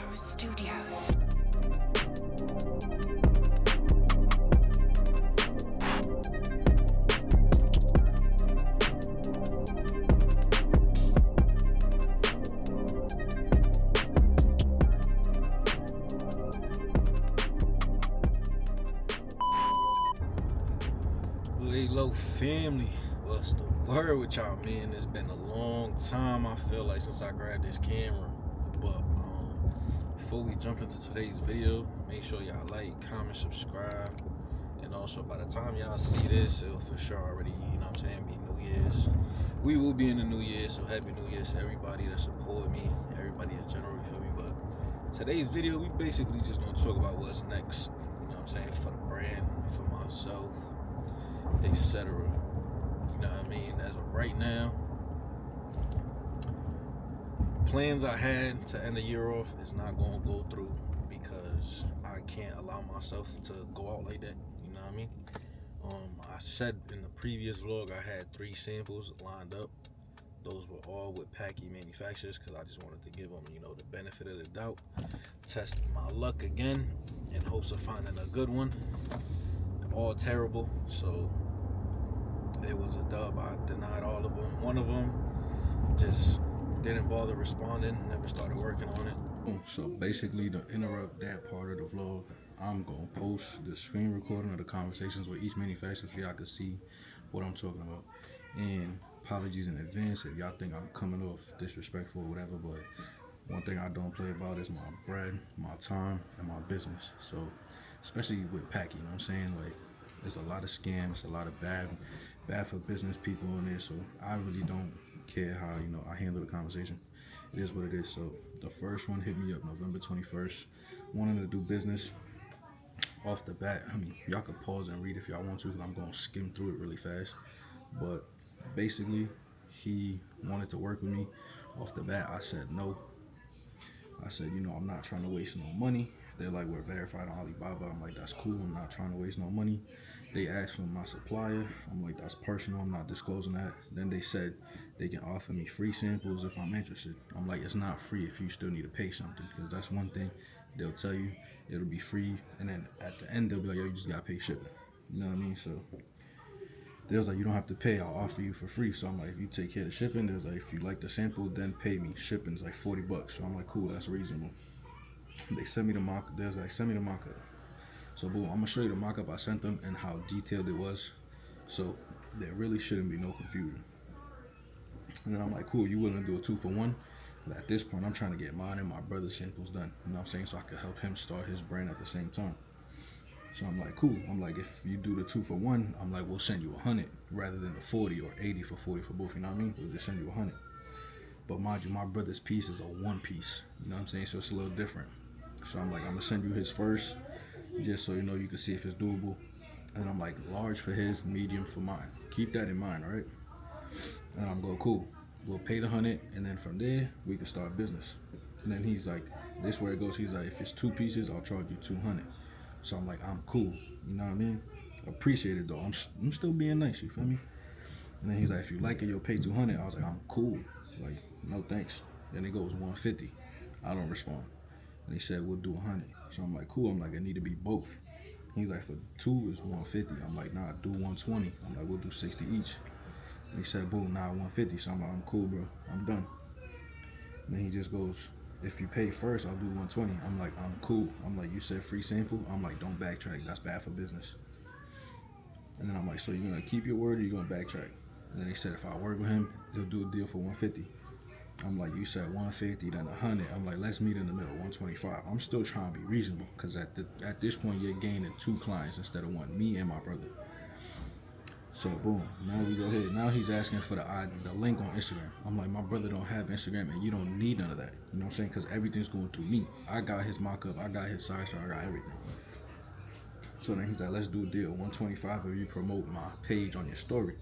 Cyrus Studio. Lay Low family, what's the word with y'all, man? It's been a long time, I feel like, since I grabbed this camera. But before we jump into today's video, make sure y'all like, comment, subscribe. And also, by the time y'all see this, it'll for sure already, you know what I'm saying, be New Year's. We will be in the New Year, so happy New Year to everybody that support me, everybody in general, you feel me? But today's video, we basically just gonna talk about what's next, you know what I'm saying, for the brand, for myself, etc. You know what I mean? As of right now, plans I had to end the year off is not going to go through because I can't allow myself to go out like that. You know what I mean? I said in the previous vlog I had 3 samples lined up. Those were all with Packy manufacturers because I just wanted to give them, you know, the benefit of the doubt. Test my luck again in hopes of finding a good one. All terrible, so it was a dub. I denied all of them. One of them just didn't bother responding, never started working on it. So basically, to interrupt that part of the vlog, I'm gonna post the screen recording of the conversations with each manufacturer so y'all can see what I'm talking about. And apologies in advance if y'all think I'm coming off disrespectful or whatever, but one thing I don't play about is my bread, my time, and my business. So especially with Packy, you know what I'm saying? Like, there's a lot of scams, a lot of bad for business people on there, so I really don't care how, you know, I handle the conversation. It is what it is. So the first one hit me up November 21st, wanting to do business. Off the bat, I mean, y'all could pause and read if y'all want to, because I'm going to skim through it really fast. But basically, he wanted to work with me. Off the bat, I said no. I said, you know, I'm not trying to waste no money. They're like, we're verified on Alibaba. I'm like, that's cool. I'm not trying to waste no money. They asked for my supplier. I'm like, that's personal. I'm not disclosing that. Then they said they can offer me free samples if I'm interested. I'm like, it's not free if you still need to pay something, because that's one thing they'll tell you. It'll be free, and then at the end they'll be like, yo, you just gotta pay shipping. You know what I mean? So they was like, you don't have to pay. I'll offer you for free. So I'm like, if you take care of the shipping, there's like, if you like the sample, then pay me. Shipping's like $40. So I'm like, cool, that's reasonable. They sent me the mock. There's like, send me the mock-up. So boom, I'm gonna show you the mock-up I sent them and how detailed it was. So there really shouldn't be no confusion. And then I'm like, cool, you willing to do a 2-for-1? But at this point, I'm trying to get mine and my brother's samples done. You know what I'm saying? So I could help him start his brand at the same time. So I'm like, cool. I'm like, if you do the 2-for-1, I'm like, we'll send you 100 rather than the 40 or 80 for 40 for both. You know what I mean? We'll just send you 100. But mind you, my brother's piece is a 1 piece. You know what I'm saying? So it's a little different. So I'm like, I'm gonna send you his first, just so you know, you can see if it's doable. And I'm like, large for his, medium for mine. Keep that in mind, right? And I'm going, cool. We'll pay the 100, and then from there we can start business. And then he's like, this where it goes. He's like, if it's 2 pieces, I'll charge you 200. So I'm like, I'm cool. You know what I mean? Appreciate it though. I'm still being nice. You feel me? And then he's like, if you like it, you'll pay 200. I was like, I'm cool. Like, no thanks. Then it goes 150. I don't respond. And he said, we'll do 100. So I'm like, cool. I'm like, it need to be both. He's like, for 2 is 150. I'm like, nah, do 120. I'm like, we'll do 60 each. And he said, boom, nah, 150. So I'm like, I'm cool, bro. I'm done. And then he just goes, if you pay first, I'll do 120. I'm like, I'm cool. I'm like, you said free sample? I'm like, don't backtrack. That's bad for business. And then I'm like, so you're going to keep your word or you're going to backtrack? And then he said, if I work with him, he'll do a deal for 150. I'm like, you said 150, then 100. I'm like, let's meet in the middle, 125. I'm still trying to be reasonable, because at this point, you're gaining 2 clients instead of 1, me and my brother. So boom, now we go ahead. Now he's asking for the link on Instagram. I'm like, my brother don't have Instagram, and you don't need none of that. You know what I'm saying? Because everything's going through me. I got his mock-up, I got his side star, I got everything. So then he's like, let's do a deal, 125 if you promote my page on your story.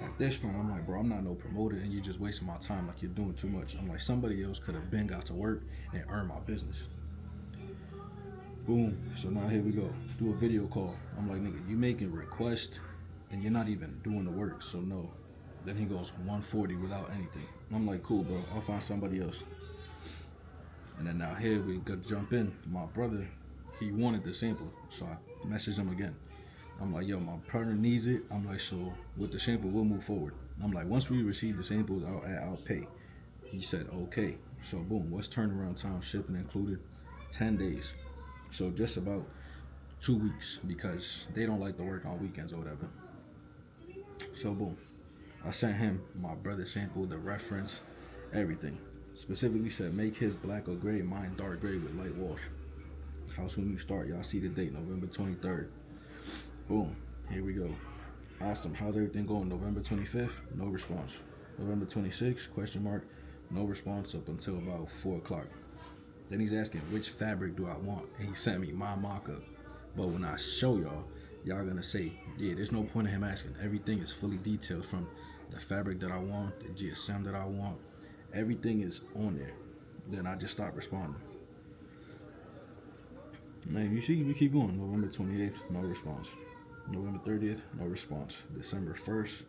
At this point, I'm like, bro, I'm not no promoter, and you're just wasting my time. Like, you're doing too much. I'm like, somebody else could have been got to work and earned my business. Boom. So now here we go. Do a video call. I'm like, nigga, you making requests and you're not even doing the work, so no. Then he goes 140 without anything. I'm like, cool, bro. I'll find somebody else. And then now here we could jump in. My brother, he wanted the sample, so I messaged him again. I'm like, yo, my partner needs it. I'm like, so with the sample, we'll move forward. I'm like, once we receive the samples, I'll pay. He said, okay. So boom, what's turnaround time, shipping included? 10 days. So just about 2 weeks because they don't like to work on weekends or whatever. So boom, I sent him my brother's sample, the reference, everything. Specifically said make his black or gray, mine dark gray with light wash. How soon you start? Y'all see the date, November 23rd. Boom, here we go. Awesome. How's everything going? November 25th, no response. November 26th, question mark, no response up until about 4 o'clock. Then he's asking which fabric do I want, and he sent me my mock-up. But when I show y'all, y'all gonna say, yeah, there's no point in him asking. Everything is fully detailed from the fabric that I want, the GSM that I want. Everything is on there. Then I just stop responding. Man, you see, we keep going. November 28th, no response. November 30th, no response. December 1st,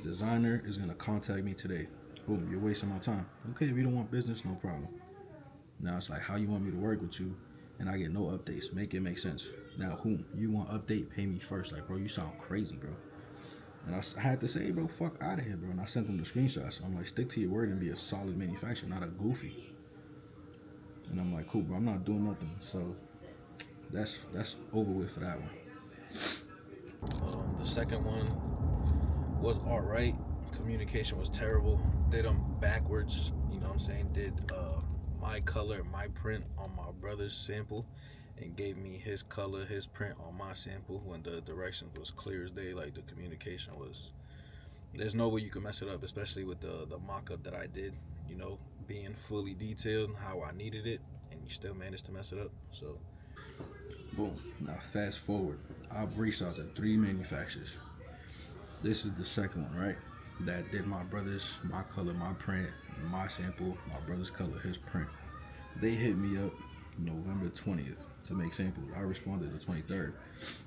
designer is gonna contact me today. Boom, you're wasting my time. Okay, if you don't want business, no problem. Now it's like, how you want me to work with you and I get no updates? Make it make sense. Now, whom? You want update, pay me first. Like, bro, you sound crazy, bro. And I had to say, bro, fuck out of here, bro. And I sent them the screenshots. I'm like, stick to your word and be a solid manufacturer, not a goofy. And I'm like, cool, bro, I'm not doing nothing. So that's over with for that one. The second one was alright. Communication was terrible. Did them backwards, you know what I'm saying? Did my color, my print on my brother's sample and gave me his color, his print on my sample when the directions was clear as day. Like the communication was, there's no way you can mess it up, especially with the mock-up that I did, you know, being fully detailed how I needed it, and you still managed to mess it up. So boom. Now fast forward, I've reached out to 3 manufacturers. This is the second one, right? That did my brother's, my color, my print, my sample, my brother's color, his print. They hit me up November 20th to make samples. I responded the 23rd.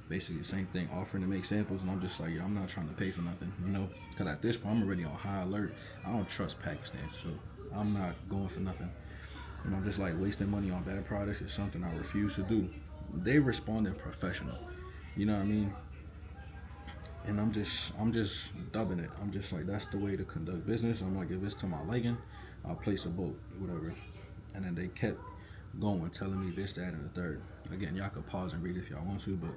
Basically the same thing, offering to make samples, and I'm just like, yeah, I'm not trying to pay for nothing, you know? Because at this point, I'm already on high alert. I don't trust Pakistan, so I'm not going for nothing. And I'm just like, wasting money on bad products is something I refuse to do. They responded professional, you know what I mean? And I'm just dubbing it. I'm just like, that's the way to conduct business. I'm like, if it's to my liking, I'll place a boat, whatever. And then they kept going, telling me this, that, and the third. Again, y'all could pause and read if y'all want to, but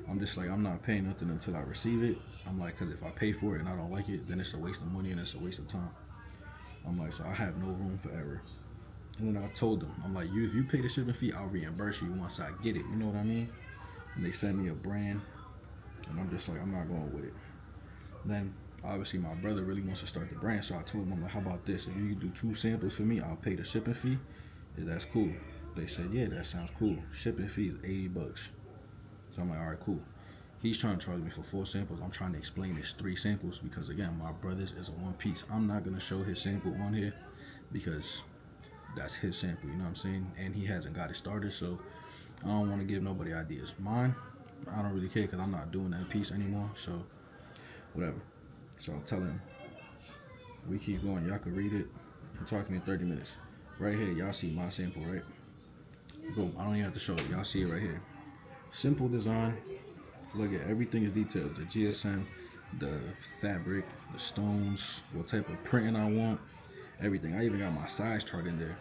I'm just like, I'm not paying nothing until I receive it. I'm like, because if I pay for it and I don't like it, then it's a waste of money and it's a waste of time. I'm like, so I have no room for error. And then I told them, I'm like, if you pay the shipping fee, I'll reimburse you once I get it. You know what I mean? And they sent me a brand. And I'm just like, I'm not going with it. Then, obviously, my brother really wants to start the brand, so I told him, I'm like, how about this? If you can do 2 samples for me, I'll pay the shipping fee. Yeah, that's cool. They said, yeah, that sounds cool. Shipping fee is $80. So I'm like, all right, cool. He's trying to charge me for 4 samples. I'm trying to explain it's 3 samples because, again, my brother's is a one piece. I'm not going to show his sample on here because that's his sample, you know what I'm saying? And he hasn't got it started, so I don't want to give nobody ideas. Mine, I don't really care because I'm not doing that piece anymore, so whatever. So I'm telling him, we keep going. Y'all can read it. He'll talk to me in 30 minutes. Right here, y'all see my sample, right? Boom, I don't even have to show it. Y'all see it right here. Simple design. Look at everything is detailed. The GSM, the fabric, the stones, what type of printing I want, everything. I even got my size chart in there.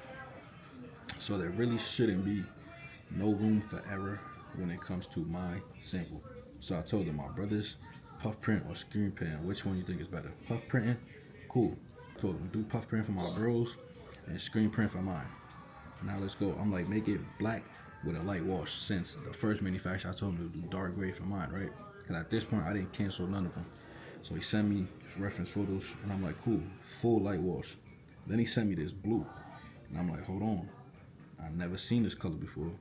So there really shouldn't be no room for error when it comes to my sample. So I told them, my brothers, puff print or screen print, which one you think is better? Puff printing, cool. Told them, do puff print for my bros and screen print for mine. Now let's go. I'm like, make it black with a light wash, since the first manufacturer I told him to do dark gray for mine, right? Because at this point I didn't cancel none of them. So he sent me reference photos and I'm like, cool, full light wash. Then he sent me this blue and I'm like, hold on, I've never seen this color before.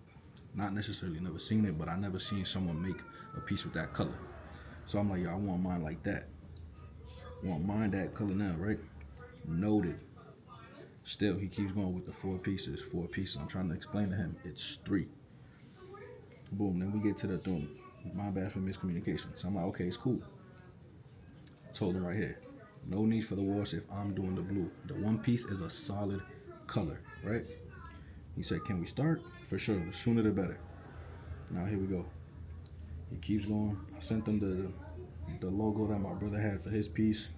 Not necessarily never seen it, but I never seen someone make a piece with that color. So I'm like, yo, I want mine like that. I want mine that color now, right? Noted. Still, he keeps going with the 4 pieces. 4 pieces. I'm trying to explain to him it's 3. Boom. Then we get to the doom. My bad for miscommunication. So I'm like, okay, it's cool. Told him right here, no need for the wash if I'm doing the blue. The one piece is a solid color, right? He said, can we start? For sure, the sooner the better. Now here we go. He keeps going. I sent them the logo that my brother had for his piece.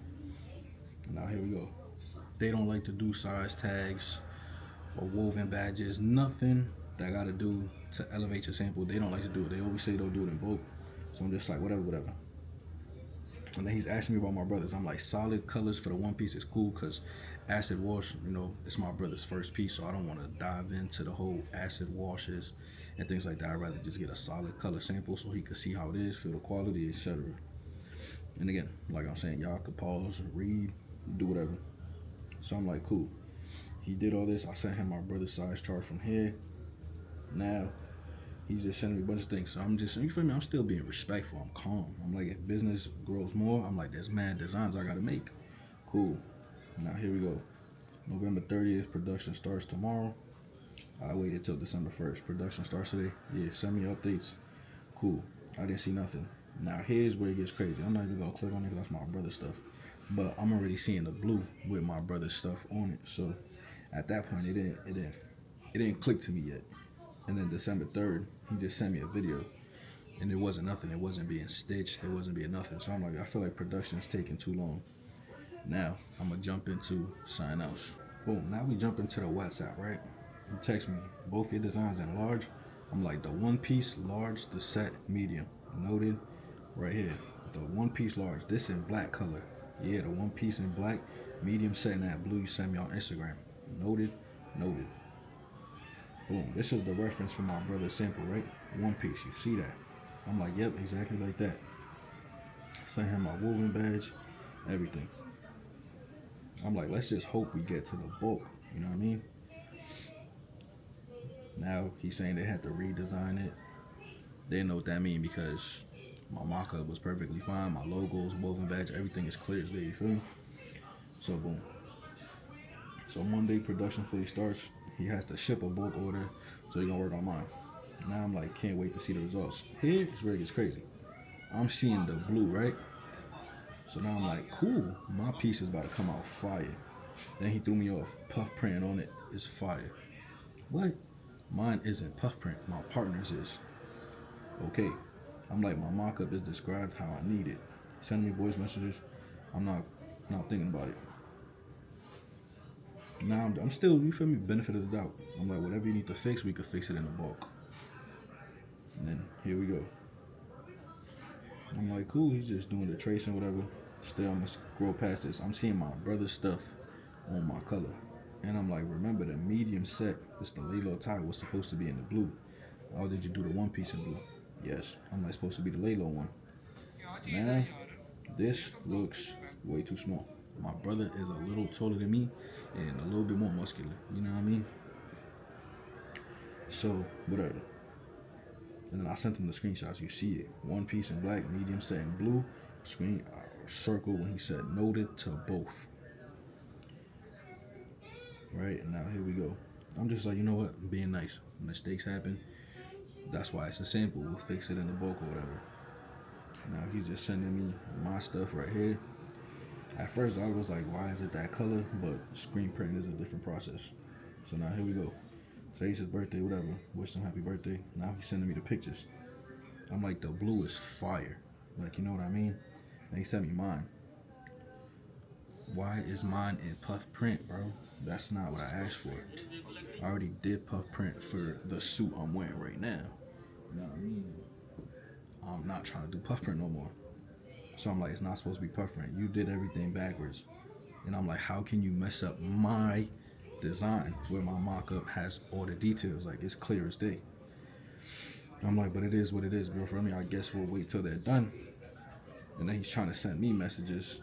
And now here we go. They don't like to do size tags or woven badges, nothing that got to do to elevate your sample. They don't like to do it. They always say they'll do it in bulk. So I'm just like, whatever. And then he's asking me about my brothers. I'm like, solid colors for the one piece is cool because acid wash, it's my brother's first piece, so I don't want to dive into the whole acid washes and things like that. I'd rather just get a solid color sample so he could see how it is, feel the quality, etc. And again, like I'm saying, y'all could pause, read, do whatever. So I'm like, cool. He did all this. I sent him my brother's size chart from here. Now he's just sending me a bunch of things. So I'm just, you feel me? I'm still being respectful. I'm calm. I'm like, if business grows more, I'm like, there's mad designs I gotta make. Cool. Now here we go. November 30th, production starts tomorrow. I waited till December 1st. Production starts today. Yeah, send me updates. Cool. I didn't see nothing. Now here's where it gets crazy. I'm not even gonna click on it because that's my brother's stuff. But I'm already seeing the blue with my brother's stuff on it. So at that point, it didn't click to me yet. And then December 3rd, he just sent me a video, and it wasn't nothing. It wasn't being stitched. It wasn't being nothing. So I'm like, I feel like production's taking too long. Now I'm gonna jump into something else. Boom. Now we jump into the WhatsApp, right? You text me both your designs in large. I'm like, the one piece large, the set medium. Noted right here. The one piece large. This in black color. Yeah, the one piece in black, medium set in that blue you sent me on Instagram. Noted. Boom. This is the reference for my brother's sample, right? One piece. You see that? I'm like, yep, exactly like that. Sent him my woven badge, everything. I'm like, let's just hope we get to the bulk. You know what I mean? Now he's saying they had to redesign it. They didn't know what that mean because my mock-up was perfectly fine. My logos, woven badge, everything is clear as day. You feel me? So boom. So Monday production fully starts. He has to ship a bulk order, so he's gonna work on mine. Now I'm like, can't wait to see the results. Here is where it gets crazy. I'm seeing the blue, right? So now I'm like, cool, my piece is about to come out fire. Then he threw me off. Puff print on it is fire. What? Mine isn't puff print. My partner's is. Okay. I'm like, my mock-up is described how I need it. Send me voice messages. I'm not thinking about it. Now I'm still, you feel me, benefit of the doubt. I'm like, whatever you need to fix, we could fix it in the bulk. And then here we go. I'm like, cool, he's just doing the tracing, whatever. Still, I'm gonna scroll past this. I'm seeing my brother's stuff on my color. And I'm like, remember the medium set, it's the Lalo tie, was supposed to be in the blue. Oh, did you do the one piece in blue? Yes, I'm like supposed to be the Lalo one. Now, this looks way too small. My brother is a little taller than me and a little bit more muscular. You know what I mean? So, whatever. And then I sent him the screenshots. You see it. One piece in black, medium set in blue. Screen circle when he said noted to both. Right? And now here we go. I'm just like, you know what? I'm being nice. Mistakes happen. That's why it's a sample. We'll fix it in the bulk or whatever. Now he's just sending me my stuff right here. At first I was like, why is it that color? But screen print is a different process. So now here we go. Say it's his birthday, whatever. Wish him happy birthday. Now he's sending me the pictures. I'm like, the blue is fire. Like, you know what I mean? And he sent me mine. Why is mine in puff print, bro? That's not what I asked for. I already did puff print for the suit I'm wearing right now. You know what I mean? I'm not trying to do puff print no more. So I'm like, it's not supposed to be puff print. You did everything backwards. And I'm like, how can you mess up my design where my mock-up has all the details? Like, it's clear as day. I'm like, but it is what it is, bro. For me, I guess we'll wait till they're done. And then he's trying to send me messages.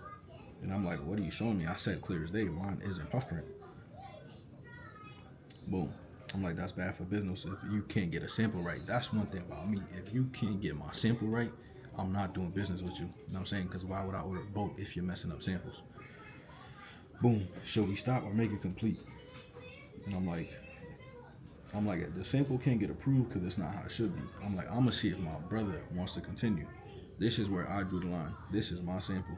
And I'm like, what are you showing me? I said clear as day. Mine isn't puff print. Boom. I'm like, that's bad for business if you can't get a sample right. That's one thing about me. If you can't get my sample right, I'm not doing business with you. You know what I'm saying? Because why would I order bulk if you're messing up samples? Boom. Should we stop or make it complete? And I'm like, the sample can't get approved because it's not how it should be. I'm like, I'm going to see if my brother wants to continue. This is where I drew the line. This is my sample.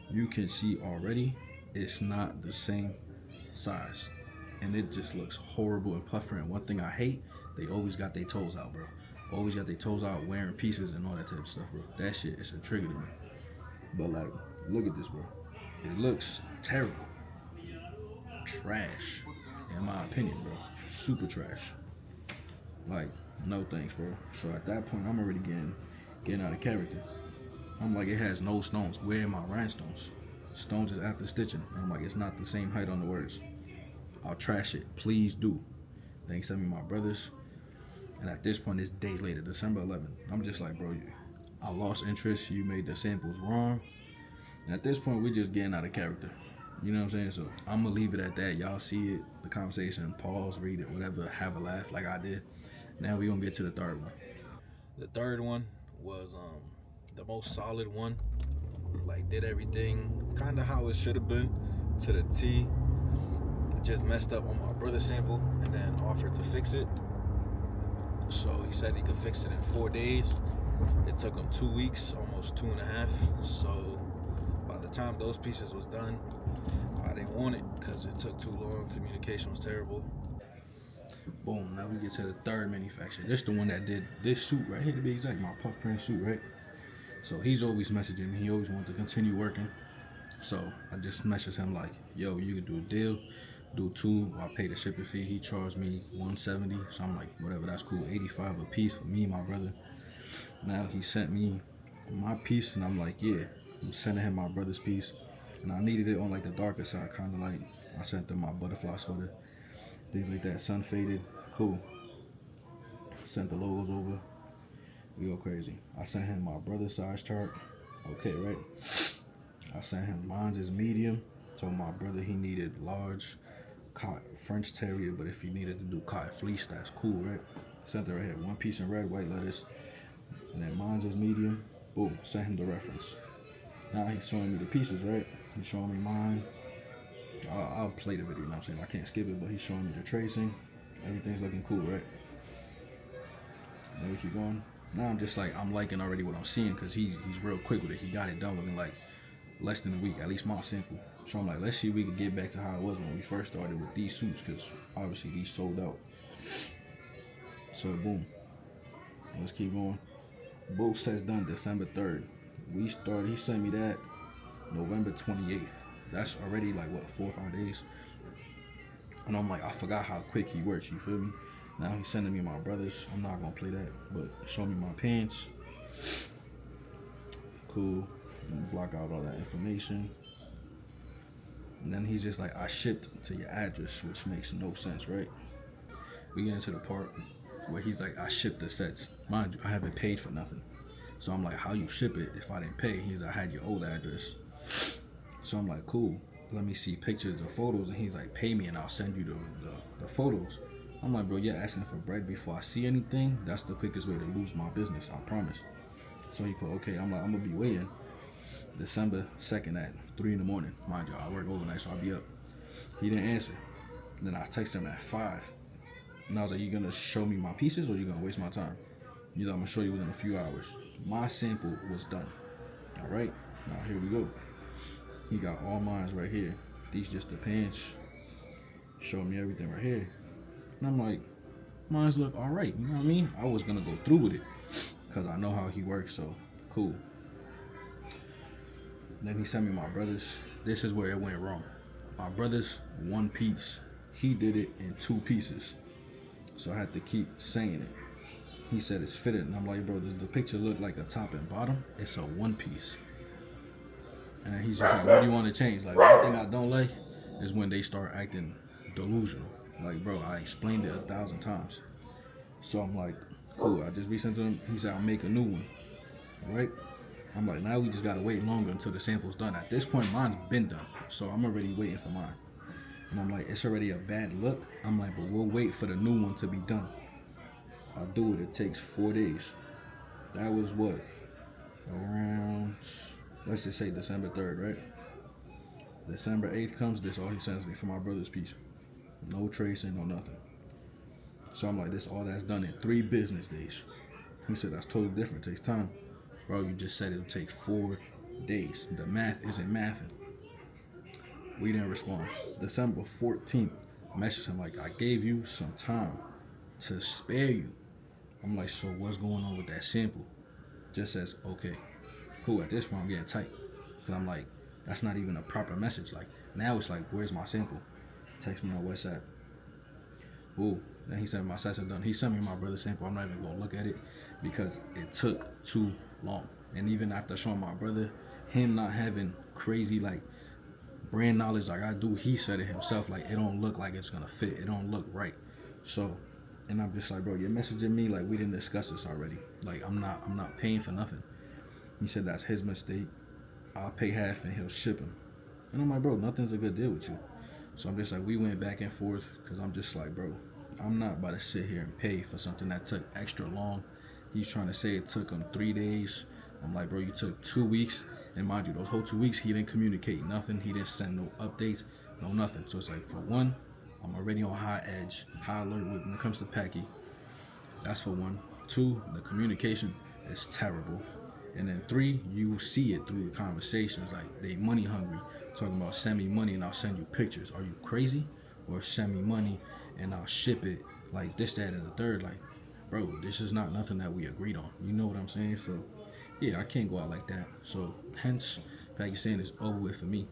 You can see already it's not the same size. and it just looks horrible and puffer. And one thing I hate, they always got their toes out, bro. Always got their toes out, wearing pieces and all that type of stuff, bro. That shit is a trigger to me. But like, look at this, bro. It looks terrible. Trash, in my opinion, bro. Super trash. Like, no thanks, bro. So at that point, I'm already getting out of character. I'm like, it has no stones. Where are my rhinestones? Stones is after stitching. And I'm like, it's not the same height on the words. I'll trash it. Please do. They sent me my brothers. And at this point, it's days later, December 11th. I'm just like, bro, I lost interest. You made the samples wrong. And at this point, we just getting out of character. You know what I'm saying? So I'm going to leave it at that. Y'all see it, the conversation, pause, read it, whatever, have a laugh like I did. Now we going to get to the third one. The third one was the most solid one. Like, did everything kind of how it should have been to the T. Just messed up on my brother's sample and then offered to fix it. So he said he could fix it in 4 days. It took him 2 weeks, almost 2.5. So by the time those pieces was done, I didn't want it because it took too long. Communication was terrible. Boom, now we get to the third manufacturer. This the one that did this suit right here, to be exact, my puff print suit, right? So he's always messaging me. He always wanted to continue working. So I just messaged him like, yo, you could do a deal, do 2, I pay the shipping fee. He charged me $170. So I'm like, whatever, that's cool. $85 a piece for me and my brother. Now he sent me my piece, and I'm like, yeah, I'm sending him my brother's piece. And I needed it on like the darker side, kind of like I sent him my butterfly sweater, things like that, sun faded, cool. Sent the logos over, we go crazy. I sent him my brother's size chart, okay, right? I sent him, mine's is medium, so my brother, he needed large French Terrier, but if he needed to do cotton fleece, that's cool, right? Sent it right here, 1 piece in red, white lettuce, and then mine's is medium, boom, sent him the reference. Now he's showing me the pieces, right? He's showing me mine. I'll play the video, you know what I'm saying? I can't skip it, but he's showing me the tracing. Everything's looking cool, right? Then we keep going. Now I'm just like, I'm liking already what I'm seeing because he's real quick with it. He got it done within like less than a week, at least my sample. So I'm like, let's see if we can get back to how it was when we first started with these suits, because obviously these sold out. So boom, let's keep going. Both sets done December 3rd. He sent me that November 28th. That's already like, what, 4 or 5 days? And I'm like, I forgot how quick he works, you feel me? Now he's sending me my brothers. I'm not gonna play that, but show me my pants. Cool. Block out all that information. And then he's just like, I shipped to your address, which makes no sense, right? We get into the part where he's like, I shipped the sets. Mind you, I haven't paid for nothing. So I'm like, how you ship it if I didn't pay? He's like, I had your old address. So I'm like, cool, let me see pictures and photos. And he's like, pay me and I'll send you the photos. I'm like, bro, you're asking for bread before I see anything? That's the quickest way to lose my business, I promise. So he put, okay. I'm like, I'm gonna be waiting December 2nd at 3 in the morning. Mind you, I work overnight, so I'll be up. He didn't answer. Then I texted him at 5. And I was like, you gonna show me my pieces or you gonna waste my time? He's like, I'm gonna show you within a few hours. My sample was done. All right, now here we go. He got all mines right here. These just the pants. Showed me everything right here. And I'm like, mines look all right. You know what I mean? I was gonna go through with it because I know how he works, so cool. Then he sent me my brother's. This is where it went wrong. My brother's 1 piece. He did it in 2 pieces. So I had to keep saying it. He said it's fitted, and I'm like, bro, does the picture look like a top and bottom? It's a 1 piece. And then he's just like, what do you want to change? Like, one thing I don't like is when they start acting delusional. Like, bro, I explained it 1,000 times. So I'm like, cool, I just resent to him. He said, I'll make a new one, right? I'm like, now we just gotta wait longer until the sample's done. At this point, mine's been done, so I'm already waiting for mine. And I'm like, it's already a bad look. I'm like, but we'll wait for the new one to be done. I'll do it. It takes 4 days. That was what? Around, let's just say December 3rd, right? December 8th comes, this all he sends me for my brother's piece. No tracing, no nothing. So I'm like, this all that's done in 3 business days. He said, that's totally different, it takes time. Bro, you just said it would take 4 days. The math isn't mathing. We didn't respond. December 14th, I messaged him like, I gave you some time to spare you. I'm like, so what's going on with that sample? Just says, okay, cool. At this point, I'm getting tight. Because I'm like, that's not even a proper message. Like, now it's like, where's my sample? Text me on WhatsApp. Ooh. Then he sent me my session done. He sent me my brother's sample. I'm not even going to look at it because it took too long. And even after showing my brother, him not having crazy, like, brand knowledge like I do, he said it himself, like, it don't look like it's going to fit. It don't look right. So, and I'm just like, bro, you're messaging me like we didn't discuss this already. Like, I'm not paying for nothing. He said that's his mistake. I'll pay half and he'll ship him. And I'm like, bro, nothing's a good deal with you. So I'm just like, we went back and forth because I'm just like, bro, I'm not about to sit here and pay for something that took extra long. He's trying to say it took him 3 days. I'm like, bro, you took 2 weeks. And mind you, those whole 2 weeks, he didn't communicate nothing. He didn't send no updates, no nothing. So it's like, for one, I'm already on high edge, high alert when it comes to Packy. That's for one. 2, the communication is terrible. And then 3, you see it through the conversations. Like, they money hungry. Talking about send me money and I'll send you pictures. Are you crazy? Or send me money and I'll ship it. Like this, that, and the third. Like, bro, this is not nothing that we agreed on. You know what I'm saying? So, yeah, I can't go out like that. So, hence, Pakistan is over with for me.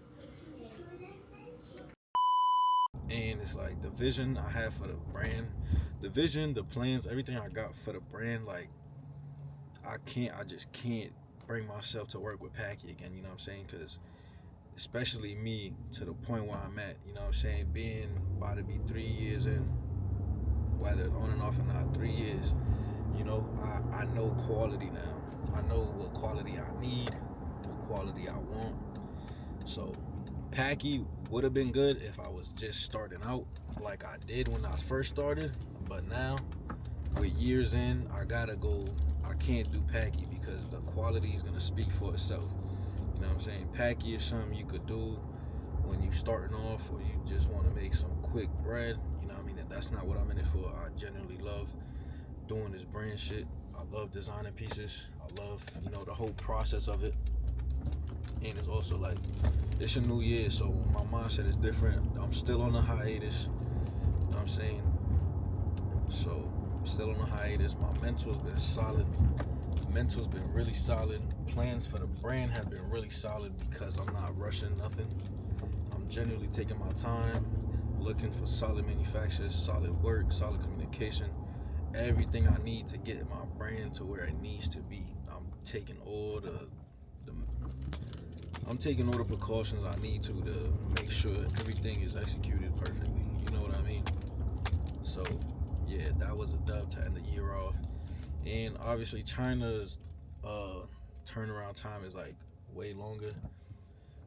And it's like the vision I have for the brand, the vision, the plans, everything I got for the brand, like, I just can't bring myself to work with Packy again, you know what I'm saying? Because especially me, to the point where I'm at, you know what I'm saying, being about to be 3 years in, whether on and off or not, 3 years, you know, I know quality now. I know what quality I need, what quality I want. So Packy would have been good if I was just starting out like I did when I first started, but now with years in, I can't do Packy because the quality is gonna speak for itself. You know what I'm saying? Packy is something you could do when you starting off or you just want to make some quick bread. You know what I mean? And that's not what I'm in it for. I genuinely love doing this brand shit. I love designing pieces. I love, you know, the whole process of it. And it's also like, it's a new year, so my mindset is different. I'm still on a hiatus. You know what I'm saying? So, still on a hiatus. My mental's been solid. Mental's been really solid. Plans for the brand have been really solid because I'm not rushing nothing. I'm genuinely taking my time, looking for solid manufacturers, solid work, solid communication, everything I need to get my brand to where it needs to be. I'm taking all the precautions I need to make sure everything is executed perfectly. You know what I mean? So yeah, that was a dub to end the year off. And obviously China's turnaround time is like way longer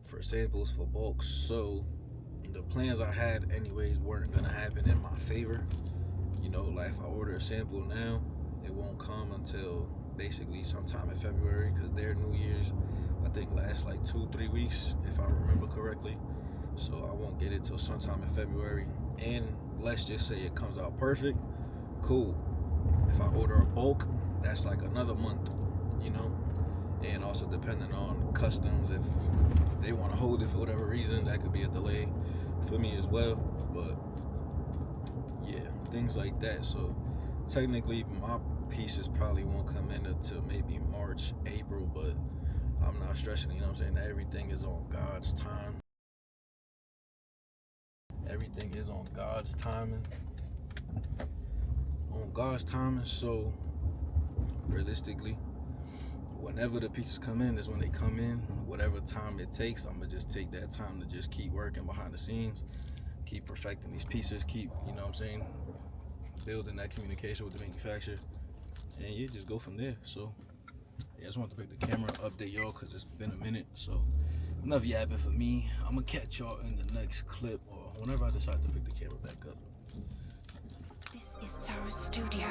for samples, for bulk. So the plans I had anyways weren't gonna happen in my favor. You know, like if I order a sample now, it won't come until basically sometime in February because their New Year's, I think, lasts like 2-3 weeks if I remember correctly. So I won't get it till sometime in February. And let's just say it comes out perfect, cool. If I order a bulk, that's like another month, you know? And also depending on customs, if they want to hold it for whatever reason, that could be a delay for me as well. But yeah, things like that. So technically my pieces probably won't come in until maybe March, April, but I'm not stressing, you know what I'm saying? Everything is on God's time. Everything is on God's timing. On God's timing, so realistically, whenever the pieces come in is when they come in. Whatever time it takes, I'm gonna just take that time to just keep working behind the scenes, keep perfecting these pieces, keep, you know what I'm saying, building that communication with the manufacturer, and you just go from there. So yeah, I just wanted to pick the camera, update y'all because it's been a minute. So enough yapping for me. I'm gonna catch y'all in the next clip or whenever I decide to pick the camera back up. This is Sarah's studio.